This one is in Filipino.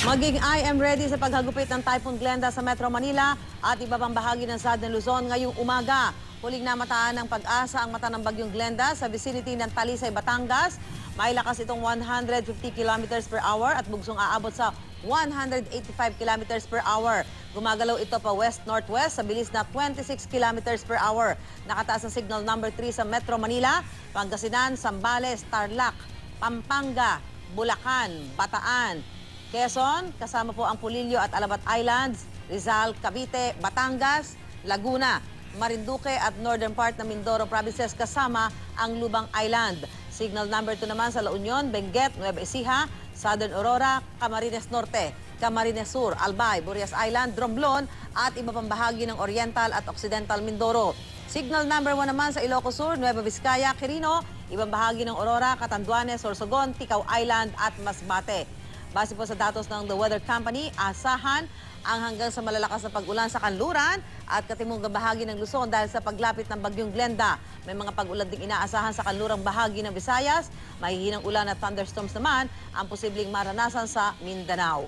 Maging I am ready sa paghagupit ng Typhoon Glenda sa Metro Manila at iba pang bahagi ng Southern Luzon ngayong umaga. Huling namataan ng pag-asa ang mata ng bagyong Glenda sa vicinity ng Talisay, Batangas. May lakas itong 150 kilometers per hour at bugsong aabot sa 185 kilometers per hour. Gumagalaw ito pa west-northwest sa bilis na 26 kilometers per hour. Nakataas ang signal number 3 sa Metro Manila, Pangasinan, Zambales, Tarlac, Pampanga, Bulacan, Bataan, Quezon, kasama po ang Pulilio at Alabat Islands, Rizal, Cavite, Batangas, Laguna, Marinduque at northern part ng Mindoro provinces kasama ang Lubang Island. Signal number 2 naman sa La Union, Benguet, Nueva Ecija, Southern Aurora, Camarines Norte, Camarines Sur, Albay, Burias Island, Romblon at iba pang bahagi ng Oriental at Occidental Mindoro. Signal number 1 naman sa Ilocos Sur, Nueva Vizcaya, Quirino, ibang bahagi ng Aurora, Catanduanes, Sorsogon, Ticao Island at Masbate. Base po sa datos ng The Weather Company, asahan ang hanggang sa malalakas na pag-ulan sa kanluran at katimungang bahagi ng Luzon dahil sa paglapit ng bagyong Glenda. May mga pag-ulan ding inaasahan sa kanlurang bahagi ng Visayas. Mahihinang ulan at thunderstorms naman ang posibleng maranasan sa Mindanao.